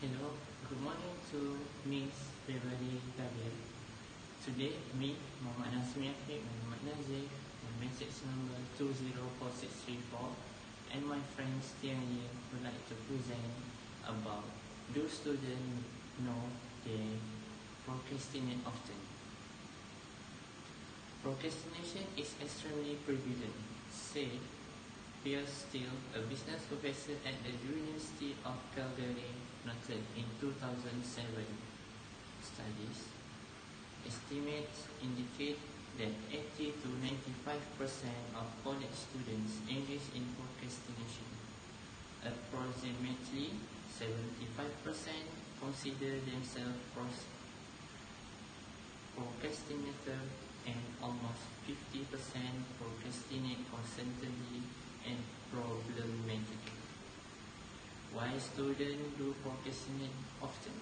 Hello, good morning to Miss Beverly Gabriel. Today, me, Muhammad Nasmi Afiq, Muhammad Nazir, my message number 204634, and my friends Tianyi would like to present about do students know they procrastinate often? Procrastination is extremely prevalent, say Pierce Steele, a business professor at the University of Calgary, noted in 2007 studies. Estimates indicate that 80 to 95% of college students engage in procrastination. Approximately 75% consider themselves procrastinator, and almost 50% procrastinate constantly and problematic. Why students do procrastinate often?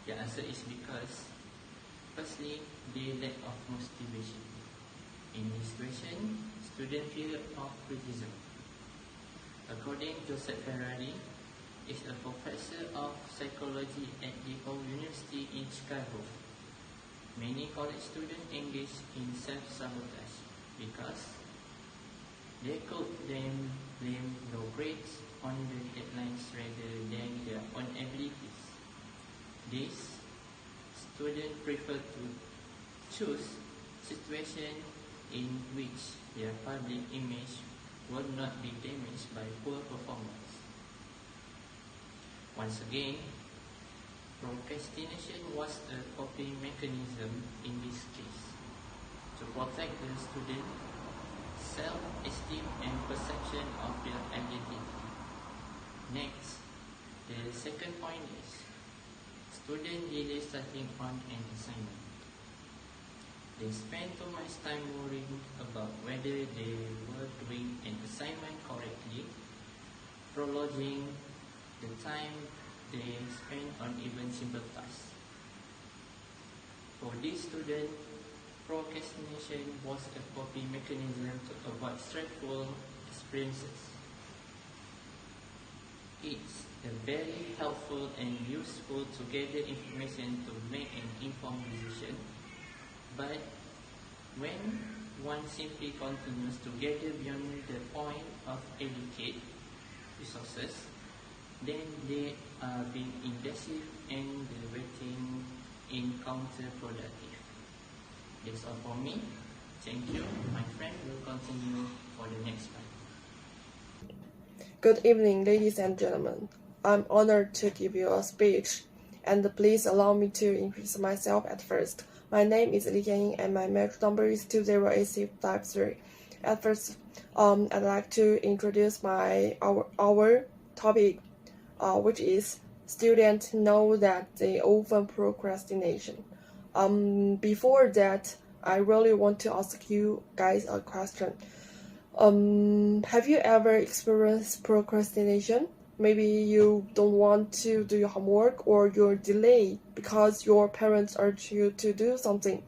The answer is because, firstly, they lack of motivation. In this question, student fear of criticism. According to Joseph Ferrari, is a professor of psychology at DePaul University in Chicago. Many college students engage in self-sabotage because they could then blame low grades on the deadlines rather than their own abilities. These students prefer to choose situations in which their public image will not be damaged by poor performance. Once again, procrastination was a coping mechanism in this case to protect the student self-esteem and perception of their identity. Next, the second point is student delay starting on an assignment. They spend too much time worrying about whether they were doing an assignment correctly, prolonging the time they spend on even simple tasks. For these students, procrastination was a coping mechanism to avoid stressful experiences. It's very helpful and useful to gather information to make an informed decision, but when one simply continues to gather beyond the point of allocate resources, then they are being indecisive and the waiting in counterproductive. That's all for me. Thank you. My friend will continue for the next part. Good evening, ladies and gentlemen. I'm honored to give you a speech, and please allow me to introduce myself at first. My name is Li Tianying, and my match number is 208653. At first, I'd like to introduce our topic, which is students know that they often procrastination. Before that, I really want to ask you guys a question. Have you ever experienced procrastination? Maybe you don't want to do your homework, or you're delayed because your parents urge you to do something.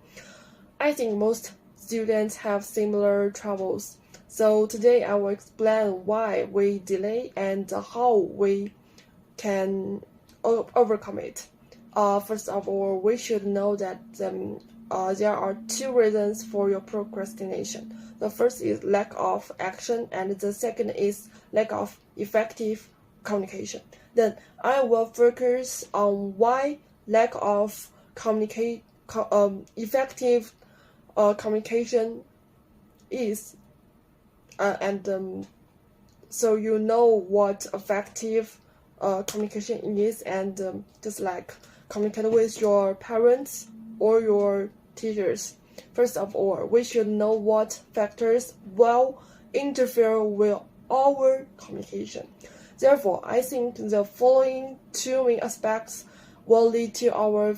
I think most students have similar troubles. So today I will explain why we delay and how we can overcome it. First of all, we should know that there are two reasons for your procrastination. The first is lack of action, and the second is lack of effective communication. Then I will focus on why lack of effective communication is, so you know what effective communication is, and just like communicate with your parents or your teachers. First of all, we should know what factors will interfere with our communication. Therefore, I think the following two main aspects will lead to our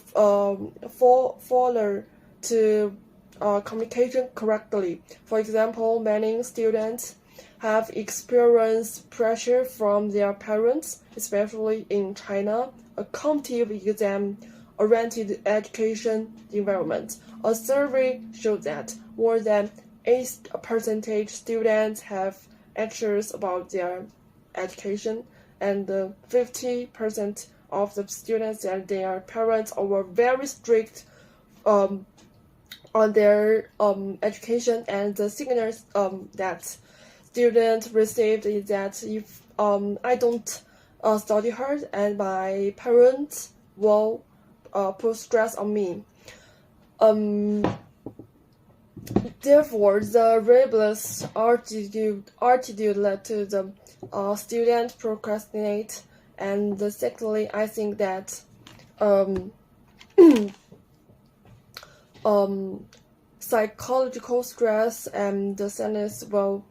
failure to communication correctly. For example, many students have experienced pressure from their parents, especially in China, a competitive exam-oriented education environment. A survey showed that more than 8% students have anxious about their education, and 50% of the students that their parents were very strict on their education, and the signals that students received is that if I don't study hard, and my parents will put stress on me. Therefore, the rebellious attitude led to the student procrastinate. And secondly, I think that psychological stress and the sadness will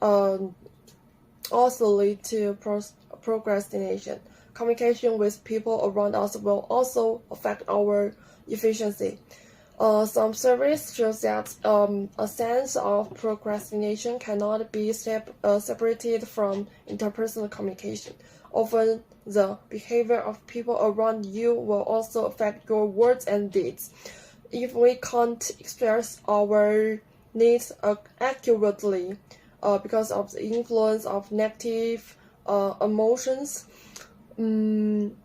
also lead to procrastination. Communication with people around us will also affect our efficiency. Some surveys show that a sense of procrastination cannot be separated from interpersonal communication. Often, the behavior of people around you will also affect your words and deeds. If we can't express our needs accurately because of the influence of negative emotions, then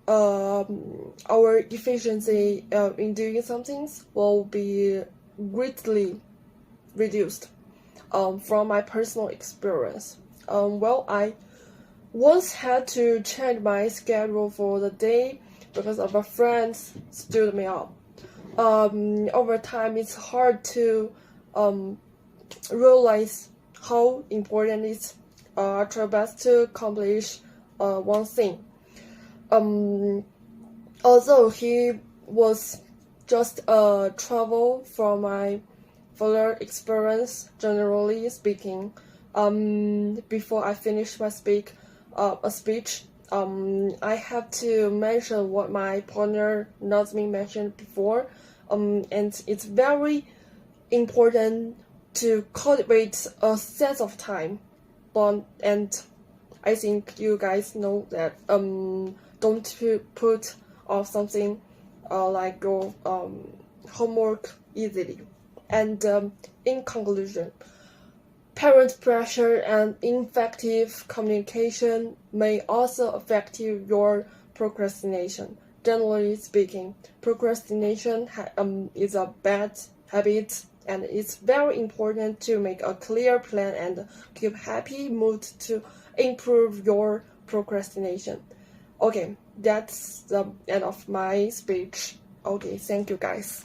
our efficiency in doing some things will be greatly reduced. From my personal experience, I once had to change my schedule for the day because of a friend stood me up. Over time, it's hard to realize how important it is try best to accomplish one thing. Although he was just a travel from my further experience, generally speaking, before I finish my speech, I have to mention what my partner Nazmi mentioned before, and it's very important to cultivate a sense of time, and I think you guys know that don't put off something like your homework easily. And in conclusion, parent pressure and ineffective communication may also affect your procrastination. Generally speaking, procrastination is a bad habit, and it's very important to make a clear plan and keep happy mood to improve your procrastination. Okay, that's the end of my speech. Okay, thank you guys.